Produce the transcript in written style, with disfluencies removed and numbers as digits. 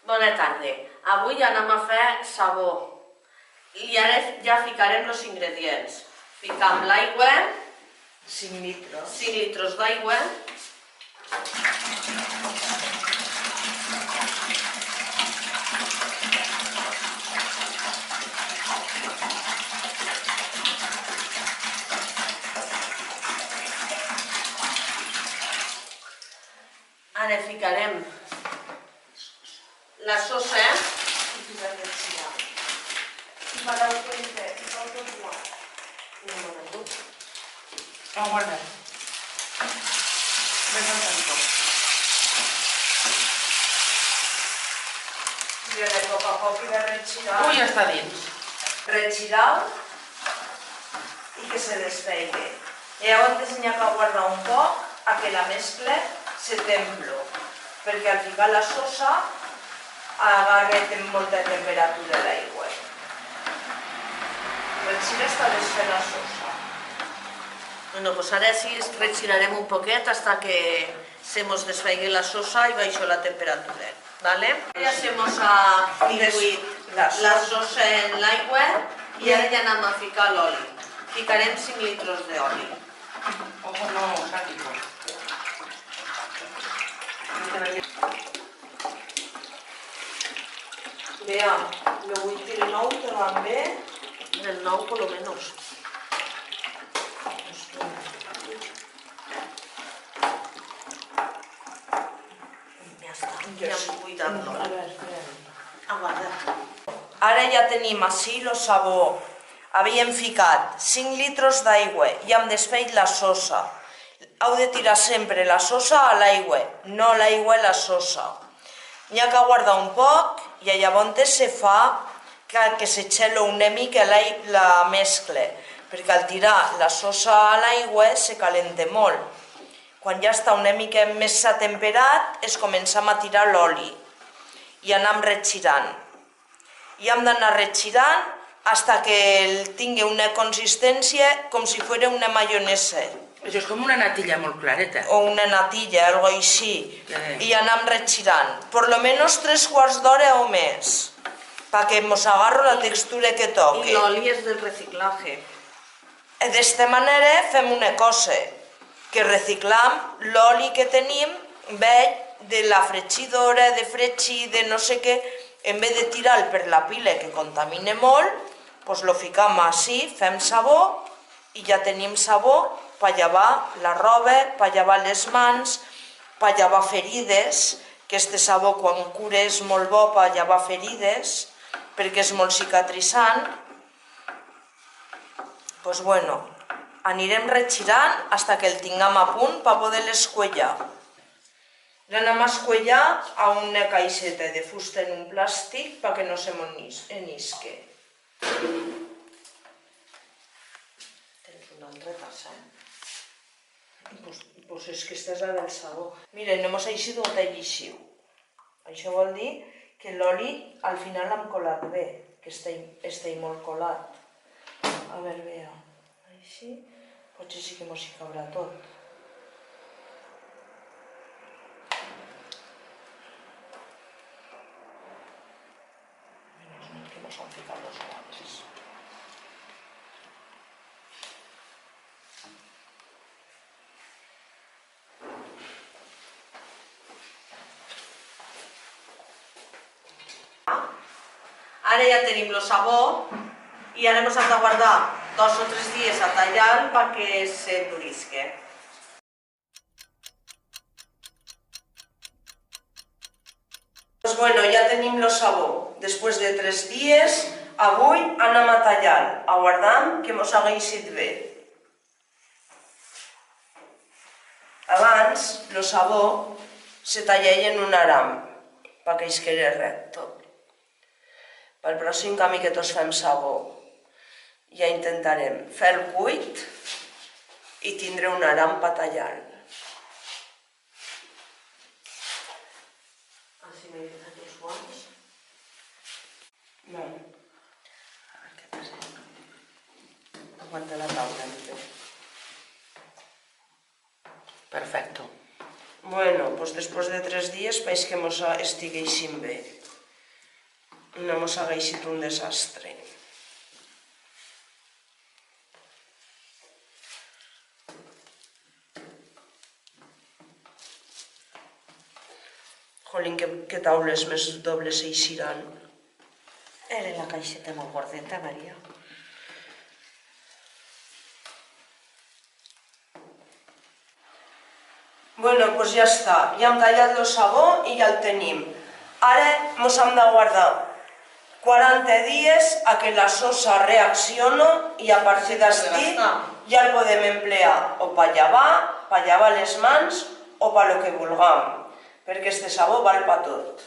Bona tarda. Avui anem a fer sabó. I ara ja ficarem els ingredients. Ficam l'aigua, 5 litres. 5 litres d'aigua. Ara ficarem la sosa. Aguarda. I de poc a poc i de retirar. Ja està dins. Retirar i que se desfeigui. Llavors n'hi ha que guardar un poc a que la mescla se templo, perquè al ficar la sosa agarra molta temperatura l'aigua. Retira hasta desfer la sosa. Bueno, pues ara sí retirarem un poquet hasta que se mos desfeigui la sosa i baixo la temperatura. ¿Vale? Ja se mos ha diluït la sosa en l'aigua i ara ja anem a ficar l'oli. Ficarem 5 litres d'oli. Ojo, no, sático. Vea, lo vull dir el nou també. El nou, por lo menos. Ja està, ja hem buidat l'oli. Aguarda. Ara ja tenim així el sabó. Havíem ficat 5 litres d'aigua i hem desfet la sosa. Heu de tirar sempre la sosa a l'aigua, no l'aigua a la sosa. N'hi ha que guardar un poc i llavors se fa que se xela una mica la mescla, perquè al tirar la sosa a l'aigua se calenta molt. Quan ja està una mica més temperat es comencem a tirar l'oli i anem retirant. I hem d'anar retirant fins que tingui una consistència com si fos una maionesa. Això és com una natilla molt clareta. O una natilla, algo així. I anem retirant. Por lo menos 3 quarts d'hora o més, perquè mos agarro la textura que toque. I l'oli és del reciclatge. D'esta manera fem una cosa, que reciclam l'oli que tenim, de la fregidora, de fregir, de no sé què, en vez de tirar per la pila que contamina molt, doncs lo ficam així, fem sabó i ja tenim sabó per llevar la roba, per llevar les mans, per llevar ferides, que este sabó quan cura és molt bo per llevar ferides, perquè és molt cicatritzant. Doncs bueno, anirem retirant fins que el tinguem a punt per poder l'escuellar. L'anem a escuellar a una caixeta de fusta en un plàstic perquè no se m'enisque. Tens una altra tassa, Doncs és que aquesta és la del sabó. Mira, no mos ha eixit un tallixiu. Això vol dir que l'oli al final l'hem colat bé, que està molt colat. A veure, vea, així, potser sí que mos hi caurà tot. Menys mal que mos han ficat els guants. Ara ja tenim el sabó i ara ens hem de guardar 2 o 3 dies a tallar perquè s'endurisca. Doncs bueno, ja tenim el sabó. Després de 3 dies, avui anem a tallar. Aguardam que mos haguem eixit bé. Abans, el sabó se tallava en un aram perquè es quedi recto. Pel pròxim canvi que tots fem sabó, ja intentarem fer el cuit i tindre un aram per tallar. Així m'he ficat els guants. Bueno, a veure què passa. Aguanta la taula. Perfecto. Bueno, doncs després de 3 dies veig que mos estigueixin bé. No mos hagueixit un desastre. Jolín, que taules més dobles eixiran. Era la caixeta molt gordeta, Maria. Bueno, doncs ja està. Ja hem tallat el sabó i ja el tenim. Ara mos hem de guardar 40 dies a que la sosa reacciona i a partir d'ací ja el podem emplear o per llevar les mans o per lo que vulguem, perquè este sabó val per tot.